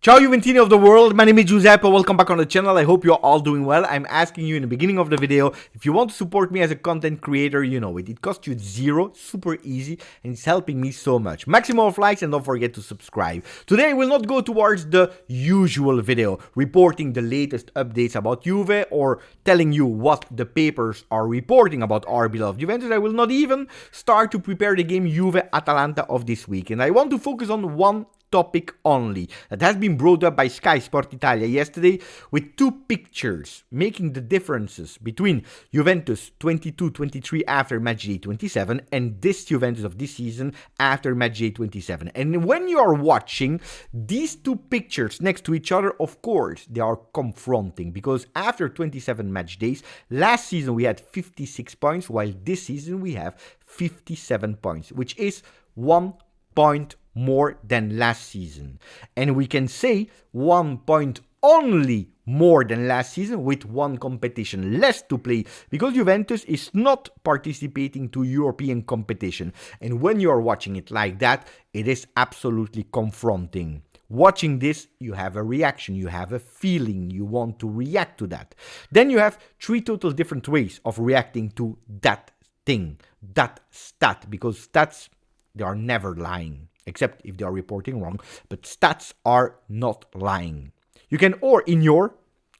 Ciao Juventini of the world, my name is Giuseppe, welcome back on the channel. I hope you're all doing well. I'm asking you in the beginning of the video, if you want to support me as a content creator, you know it. It costs you zero, super easy, and it's helping me so much. Maximum of likes and don't forget to subscribe. Today I will not go towards the usual video, reporting the latest updates about Juve or telling you what the papers are reporting about our beloved Juventus. I will not even start to prepare the game Juve-Atalanta of this week. And I want to focus on one topic only that has been brought up by Sky Sport Italia yesterday with two pictures making the differences between Juventus 22-23 after matchday 27 and this Juventus of this season after matchday 27. And when you are watching these two pictures next to each other, of course they are confronting, because after 27 match days last season we had 56 points, while this season we have 57 points, which is 1 point more than last season. And we can say 1 point only more than last season with one competition less to play, because Juventus is not participating to European competition. And when you are watching it like that, it is absolutely confronting. Watching this, you have a reaction, you have a feeling, you want to react to that. Then you have three total different ways of reacting to that thing, that stat, because stats, they are never lying, except if they are reporting wrong, but stats are not lying. You can or ignore,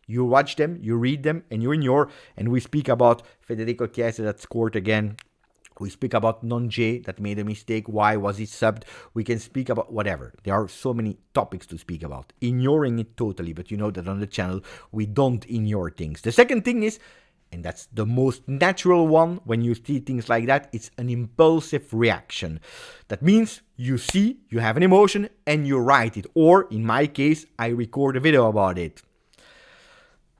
you watch them, you read them, and you ignore, and we speak about Federico Chiesa that scored again. We speak about Nonje that made a mistake. Why was he subbed? We can speak about whatever. There are so many topics to speak about. Ignoring it totally, but you know that on the channel, we don't ignore things. The second thing is, and that's the most natural one when you see things like that, it's an impulsive reaction. That means you see, you have an emotion, and you write it. Or, in my case, I record a video about it.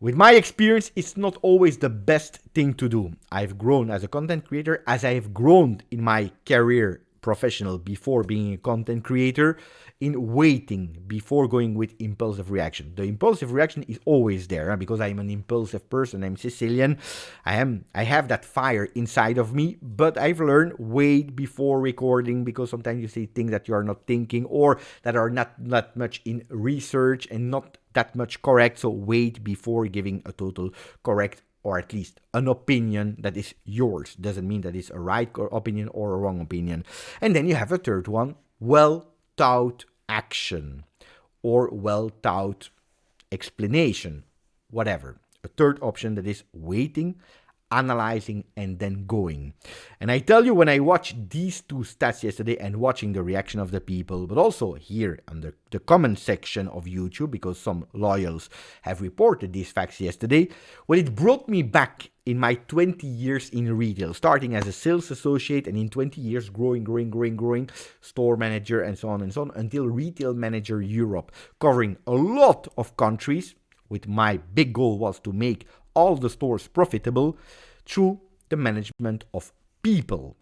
With my experience, it's not always the best thing to do. I've grown as a content creator, as I have grown in my career professional before being a content creator, in waiting before going with impulsive reaction. The impulsive reaction is always there, because I'm an impulsive person. I'm Sicilian. I have that fire inside of me, but I've learned wait before recording, because sometimes you say things that you are not thinking or that are not that much in research and not that much correct. So wait before giving a total correct, or at least an opinion that is yours. Doesn't mean that it's a right opinion or a wrong opinion. And then you have a third one, well-thought action or well-thought explanation, whatever. A third option that is waiting, analyzing, and then going. And I tell you, when I watched these two stats yesterday and watching the reaction of the people, but also here under the comment section of YouTube, because some loyals have reported these facts yesterday, well, it brought me back in my 20 years in retail, starting as a sales associate, and in 20 years growing, store manager, and so on, until retail manager Europe, covering a lot of countries, with my big goal was to make all the stores profitable through the management of people,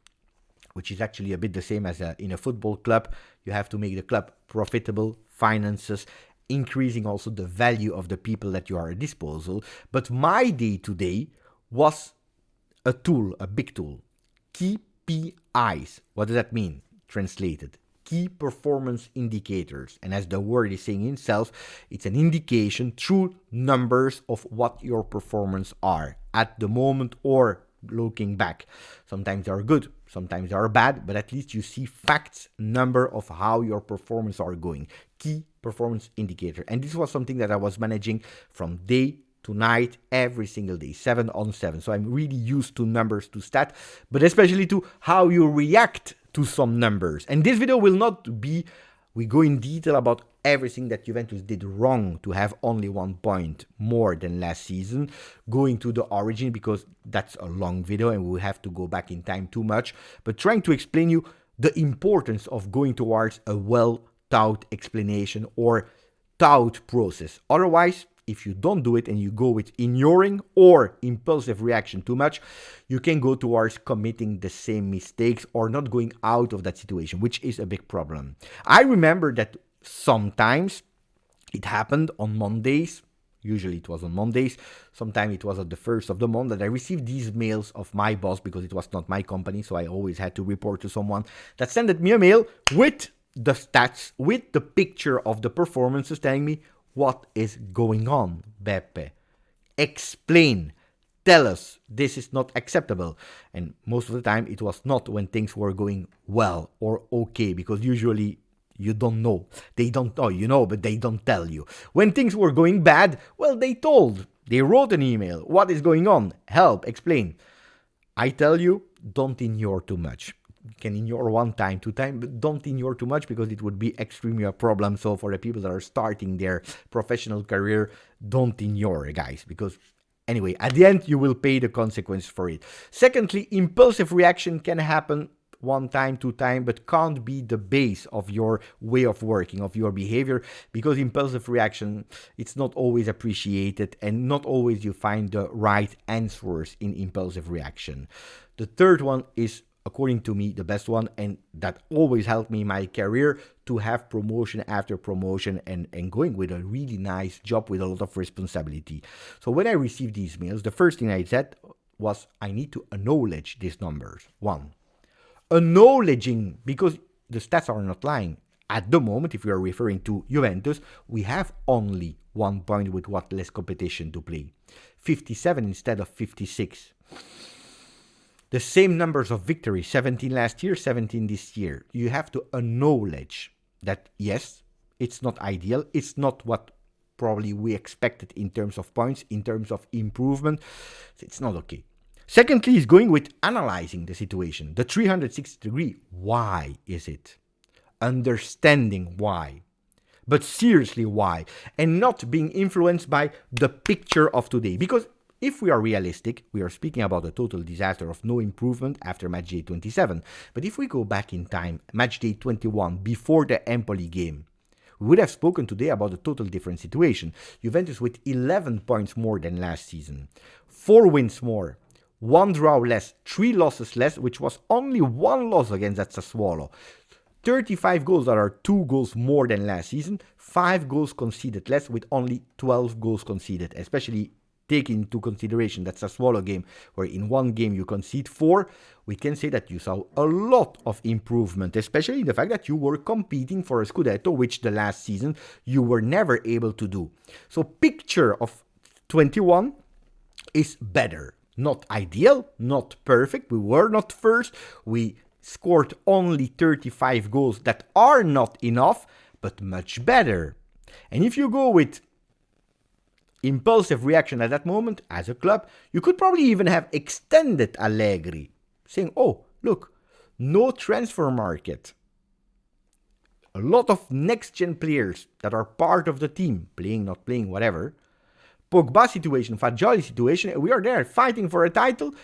which is actually a bit the same as in a football club. You have to make the club profitable, finances, increasing also the value of the people that you are at disposal. But my day-to-day was a tool, a big tool. KPIs. What does that mean? Translated. Key performance indicators. And as the word is saying itself, it's an indication through numbers of what your performance are at the moment or looking back. Sometimes they are good, sometimes they are bad, but at least you see facts, number of how your performance are going. Key performance indicator. And this was something that I was managing from day to night, every single day, 7 on 7. So I'm really used to numbers, to stat, but especially to how you react to some numbers. And this video will not be, we go in detail about everything that Juventus did wrong to have only 1 point more than last season, going to the origin, because that's a long video and we will have to go back in time too much, but trying to explain you the importance of going towards a well-thought explanation or thought process. Otherwise, if you don't do it and you go with ignoring or impulsive reaction too much, you can go towards committing the same mistakes or not going out of that situation, which is a big problem. I remember that sometimes it happened on Mondays. Usually it was on Mondays. Sometimes it was at the first of the month that I received these mails of my boss, because it was not my company. So I always had to report to someone that sent me a mail with the stats with the picture of the performances telling me what is going on, Beppe. Explain. Tell us this is not acceptable. And most of the time it was not when things were going well or okay, because usually you don't know. They don't know, you know, but they don't tell you. When things were going bad, well, they told. They wrote an email. What is going on? Help, explain. I tell you, don't ignore too much. You can ignore one time, two times, but don't ignore too much, because it would be extremely a problem. So for the people that are starting their professional career, don't ignore, guys, because anyway, at the end, you will pay the consequence for it. Secondly, impulsive reaction can happen one time, two time, but can't be the base of your way of working, of your behavior, because impulsive reaction, it's not always appreciated, and not always you find the right answers in impulsive reaction. The third one is, according to me, the best one, and that always helped me in my career, to have promotion after promotion and going with a really nice job with a lot of responsibility. So when I received these mails, the first thing I said was, I need to acknowledge these numbers. One, acknowledging, because the stats are not lying. At the moment, if we are referring to Juventus, we have only 1 point with what less competition to play. 57 instead of 56. The same numbers of victory, 17 last year, 17 this year. You have to acknowledge that, yes, it's not ideal. It's not what probably we expected in terms of points, in terms of improvement. It's not okay. Secondly, is going with analyzing the situation, the 360 degree. Why is it? Understanding why. But seriously, why? And not being influenced by the picture of today. Because if we are realistic, we are speaking about a total disaster of no improvement after match day 27. But if we go back in time, match day 21, before the Empoli game, we would have spoken today about a total different situation. Juventus with 11 points more than last season, 4 wins more, 1 draw less, 3 losses less, which was only 1 loss against that Sassuolo. 35 goals that are 2 goals more than last season, 5 goals conceded less with only 12 goals conceded, especially taking into consideration that Sassuolo game, where in one game you concede 4, we can say that you saw a lot of improvement, especially in the fact that you were competing for a Scudetto, which the last season you were never able to do. So picture of 21 is better. Not ideal, not perfect. We were not first. We scored only 35 goals that are not enough, but much better. And if you go with impulsive reaction at that moment, as a club, you could probably even have extended Allegri, saying, oh, look, no transfer market. A lot of next-gen players that are part of the team, playing, not playing, whatever. Pogba situation, Fagioli situation, we are there fighting for a title.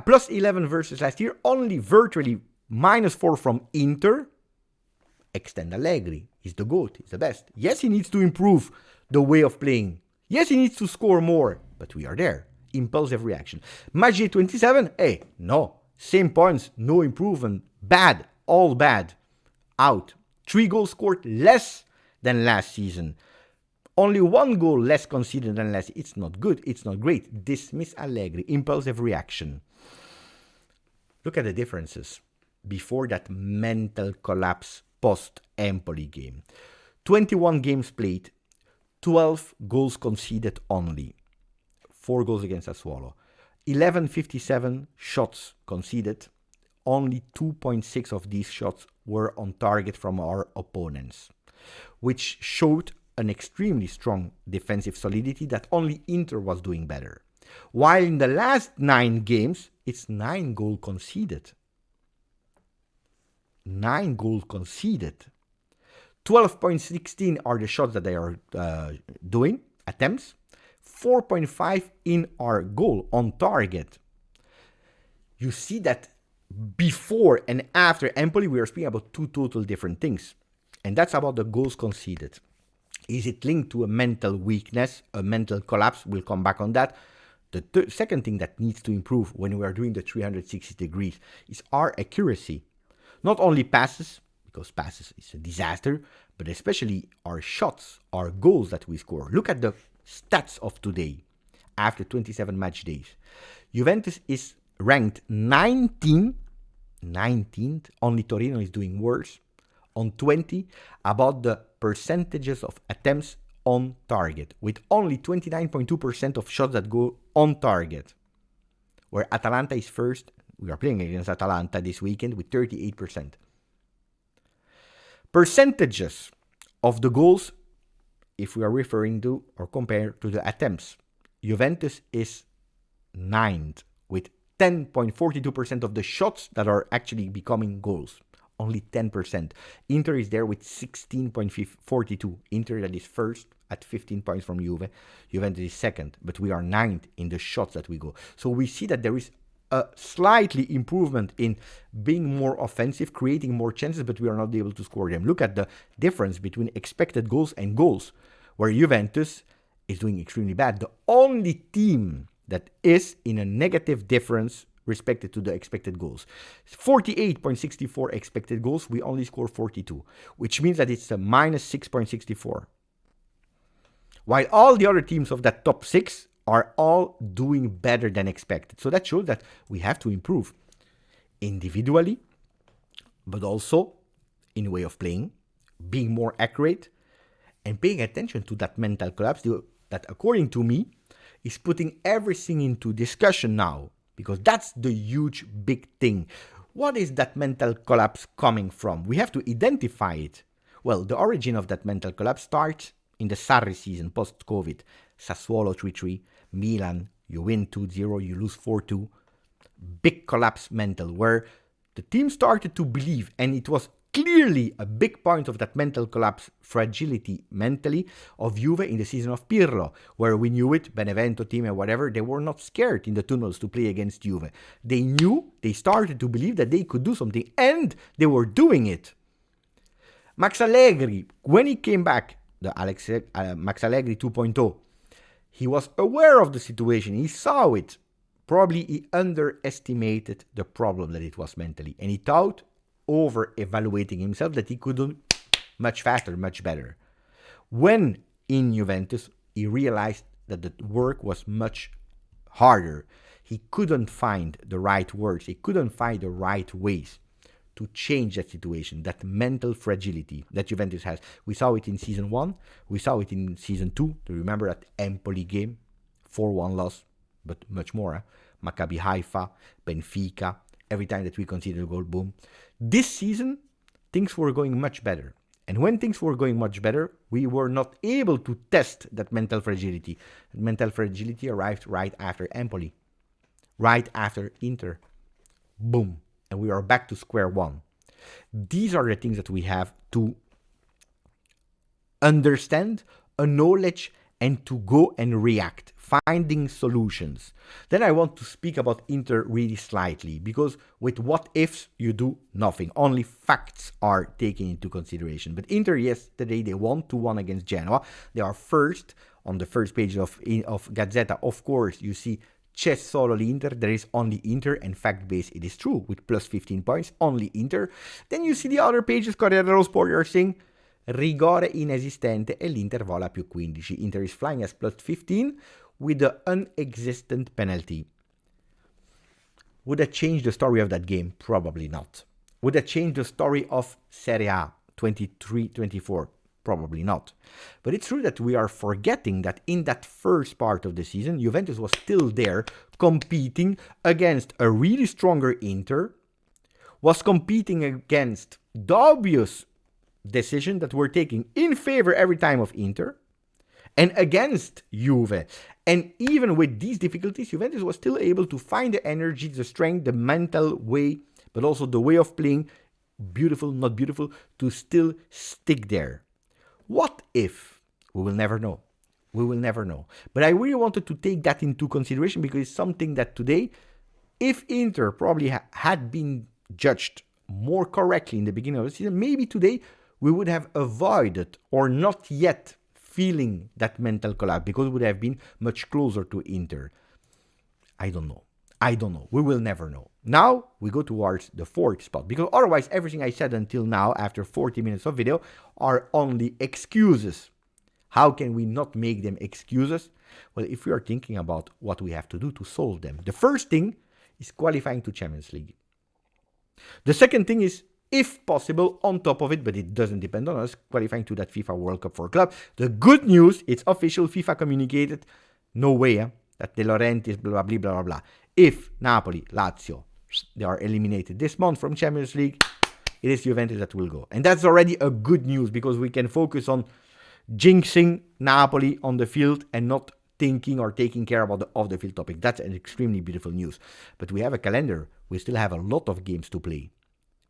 Plus 11 versus last year, only virtually -4 from Inter. Extend Allegri. He's the GOAT. He's the best. Yes, he needs to improve the way of playing. Yes, he needs to score more. But we are there. Impulsive reaction. Match day 27, hey, no. Same points, no improvement. Bad. All bad. Out. 3 goals scored less than last season. Only 1 goal less conceded than last. It's not good. It's not great. Dismiss Allegri. Impulsive reaction. Look at the differences before that mental collapse post-Empoli game. 21 games played, 12 goals conceded only. 4 goals against Sassuolo. 1157 shots conceded. Only 2.6 of these shots were on target from our opponents, which showed an extremely strong defensive solidity that only Inter was doing better. While in the last 9 games, it's 9 goals conceded. 9 goals conceded. 12.16 are the shots that they are doing, attempts. 4.5 in our goal on target. You see that before and after Empoli, we are speaking about 2 total different things. And that's about the goals conceded. Is it linked to a mental weakness, a mental collapse? We'll come back on that. The second thing that needs to improve when we are doing the 360 degrees is our accuracy. Not only passes, because passes is a disaster, but especially our shots, our goals that we score. Look at the stats of today, after 27 match days. Juventus is ranked 19th, only Torino is doing worse, on 20 about the percentages of attempts on target, with only 29.2% of shots that go on target, where Atalanta is first. We are playing against Atalanta this weekend with 38%. Percentages of the goals, if we are referring to or compared to the attempts, Juventus is 9th with 10.42% of the shots that are actually becoming goals. Only 10%. Inter is there with 16.42. Inter that is first at 15 points from Juve. Juventus is second, but we are 9th in the shots that we go. So we see that there is a slightly improvement in being more offensive, creating more chances, but we are not able to score them. Look at the difference between expected goals and goals, where Juventus is doing extremely bad. The only team that is in a negative difference respected to the expected goals. 48.64 expected goals, we only score 42, which means that it's a minus 6.64. While all the other teams of that top 6 are all doing better than expected. So that shows that we have to improve individually, but also in way of playing, being more accurate, and paying attention to that mental collapse that, according to me, is putting everything into discussion now, because that's the huge, big thing. What is that mental collapse coming from? We have to identify it. Well, the origin of that mental collapse starts in the Sarri season, post-COVID. Sassuolo 3-3, Milan, you win 2-0, you lose 4-2. Big collapse mental, where the team started to believe, and it was clearly a big point of that mental collapse, fragility mentally of Juve in the season of Pirlo, where we knew it, Benevento team and whatever, they were not scared in the tunnels to play against Juve. They knew, they started to believe that they could do something, and they were doing it. Max Allegri, when he came back, the Max Allegri 2.0, he was aware of the situation, he saw it. Probably he underestimated the problem that it was mentally, and he thought, over-evaluating himself, that he could do much faster, much better. When in Juventus, he realized that the work was much harder. He couldn't find the right words, he couldn't find the right ways to change that situation, that mental fragility that Juventus has. We saw it in season 1, we saw it in season 2. Do you remember that Empoli game? 4-1 loss, but much more. Maccabi Haifa, Benfica, every time that we conceded a goal, boom. This season, things were going much better. And when things were going much better, we were not able to test that mental fragility. Mental fragility arrived right after Empoli, right after Inter. Boom. And we are back to square one. These are the things that we have to understand, acknowledge, and to go and react, finding solutions. Then I want to speak about Inter really slightly, because with what ifs, you do nothing. Only facts are taken into consideration. But Inter yesterday, they won 2-1 against Genoa. They are first on the first page of Gazzetta. Of course, you see c'è solo l'Inter, there is only Inter, and fact-based it is true, with plus 15 points, only Inter. Then you see the other pages, Corriere dello Sport, are saying rigore inesistente e l'Inter vola più 15. Inter is flying as plus 15 with the unexistent penalty. Would that change the story of that game? Probably not. Would that change the story of Serie A 23-24? Probably not. But it's true that we are forgetting that in that first part of the season, Juventus was still there competing against a really stronger Inter, was competing against the obvious decision that we're taking in favor every time of Inter, and against Juve. And even with these difficulties, Juventus was still able to find the energy, the strength, the mental way, but also the way of playing, beautiful, not beautiful, to still stick there. What if? We will never know. We will never know. But I really wanted to take that into consideration, because it's something that today, if Inter probably had been judged more correctly in the beginning of the season, maybe today we would have avoided or not yet feeling that mental collapse, because we would have been much closer to Inter. I don't know. We will never know. Now we go towards the fourth spot, because otherwise everything I said until now, after 40 minutes of video, are only excuses. How can we not make them excuses? Well, if we are thinking about what we have to do to solve them, the first thing is qualifying to Champions League. The second thing is if possible, on top of it, but it doesn't depend on us, qualifying to that FIFA World Cup for club. The good news, it's official, FIFA communicated, no way, that De Laurentiis, blah, blah, blah, blah, blah. If Napoli, Lazio, they are eliminated this month from Champions League, it is Juventus that will go. And that's already a good news, because we can focus on jinxing Napoli on the field and not thinking or taking care about the off-the-field topic. That's an extremely beautiful news. But we have a calendar. We still have a lot of games to play.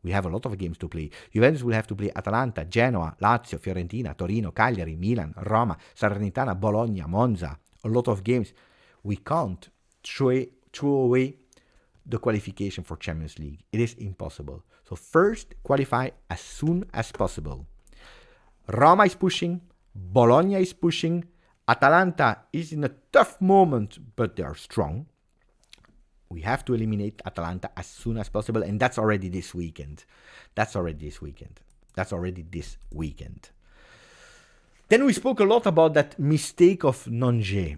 Juventus will have to play Atalanta, Genoa, Lazio, Fiorentina, Torino, Cagliari, Milan, Roma, Salernitana, Bologna, Monza. A lot of games. We can't throw away the qualification for Champions League. It is impossible. So first, qualify as soon as possible. Roma is pushing. Bologna is pushing. Atalanta is in a tough moment, but they are strong. We have to eliminate Atalanta as soon as possible, and that's already this weekend. Then we spoke a lot about that mistake of Nonje,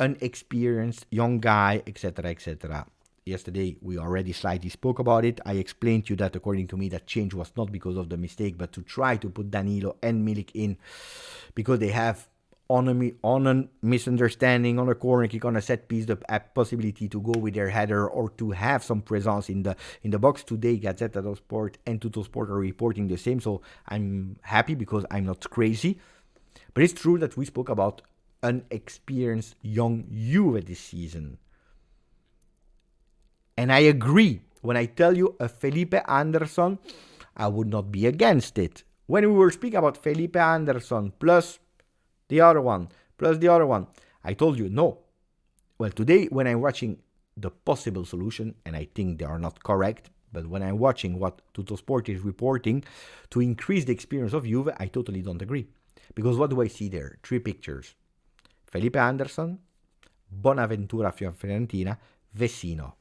unexperienced, young guy, etc., etc. Yesterday, we already slightly spoke about it. I explained to you that, according to me, that change was not because of the mistake, but to try to put Danilo and Milik in, because they have, on a misunderstanding, on a corner kick, on a set piece, the possibility to go with their header or to have some presence in the box. Today, Gazzetta dello Sport and Tuttosport are reporting the same, so I'm happy because I'm not crazy. But it's true that we spoke about unexperienced young Juve this season. And I agree. When I tell you a Felipe Anderson, I would not be against it. When we were speaking about Felipe Anderson plus the other one, I told you no. Well, today when I'm watching the possible solution, and I think they are not correct, but when I'm watching what Tuttosport is reporting to increase the experience of Juve, I totally don't agree. Because what do I see there? 3 pictures. Felipe Anderson, Bonaventura Fiorentina, Vecino.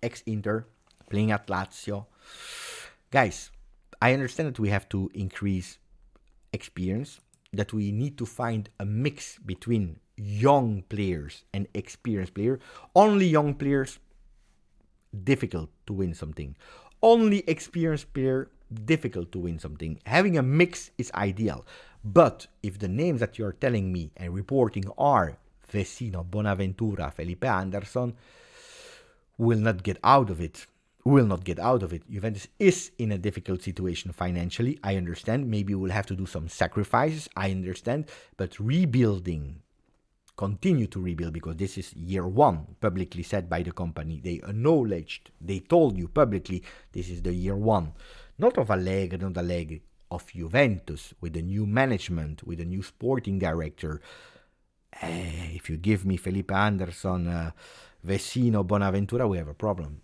Ex-Inter, playing at Lazio. Guys, I understand that we have to increase experience, that we need to find a mix between young players and experienced players. Only young players, difficult to win something. Only experienced player, difficult to win something. Having a mix is ideal. But if the names that you're telling me and reporting are Vecino, Bonaventura, Felipe Anderson, will not get out of it. Juventus is in a difficult situation financially. I understand. Maybe we'll have to do some sacrifices. I understand. But rebuilding, continue to rebuild, because this is year 1, publicly said by the company. They acknowledged, they told you publicly, this is the year 1. Not of Allegri, of Juventus, with a new management, with a new sporting director. If you give me Felipe Anderson, Vecino, Bonaventura, we have a problem.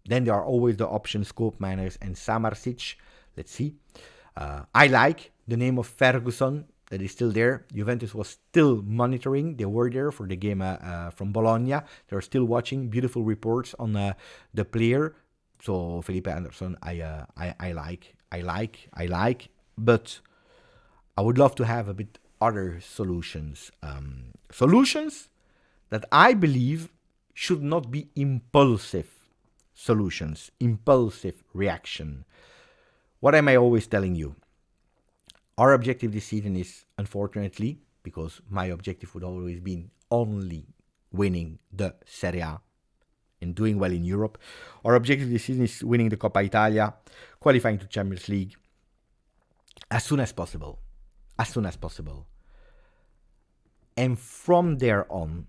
Then there are always the options, Koopmeiners and Samardzic. Let's see. I like the name of Ferguson, that is still there. Juventus was still monitoring. They were there for the game from Bologna. They're still watching. Beautiful reports on the player. So Felipe Anderson, I like. But I would love to have a bit other solutions. Solutions that I believe should not be impulsive solutions, impulsive reaction. What am I always telling you? Our objective this season is, unfortunately, because my objective would always be only winning the Serie A and doing well in Europe. Our objective this season is winning the Coppa Italia, qualifying to Champions League as soon as possible. And from there on,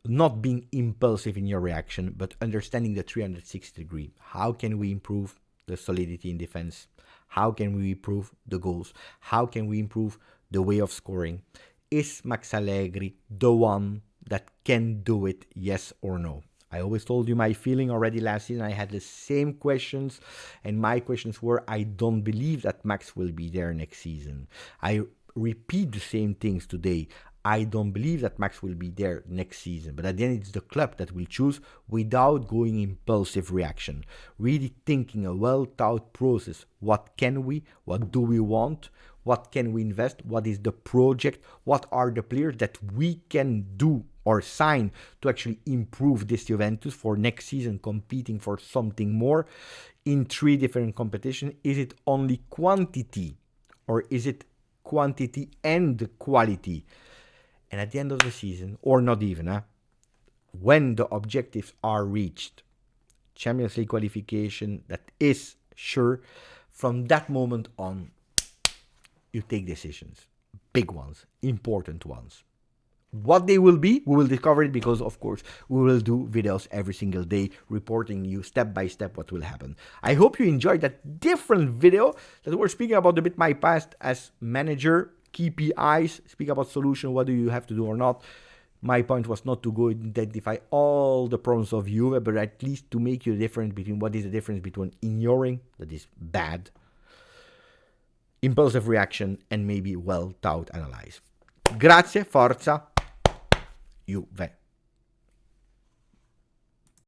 not being impulsive in your reaction, but understanding the 360 degree. How can we improve the solidity in defense? How can we improve the goals? How can we improve the way of scoring? Is Max Allegri the one that can do it, yes or no? I always told you my feeling already last season. I had the same questions, and my questions were, I don't believe that Max will be there next season. I repeat the same things today. I don't believe that Max will be there next season. But at the end, it's the club that will choose without going impulsive reaction. Really thinking a well-thought process. What can we? What do we want? What can we invest? What is the project? What are the players that we can do or sign to actually improve this Juventus for next season, competing for something more in 3 different competitions? Is it only quantity, or is it quantity and quality? And at the end of the season, or not even, when the objectives are reached, Champions League qualification, that is sure, from that moment on, you take decisions, big ones, important ones. What they will be, we will discover it, because of course we will do videos every single day reporting you step by step what will happen. I hope you enjoyed that different video that we're speaking about a bit my past as manager, KPIs, speak about solution, what do you have to do or not. My point was not to go identify all the problems of Juve, but at least to make you different between what is the difference between ignoring, that is bad, impulsive reaction, and maybe well thought analyze. Grazie, forza, Juve.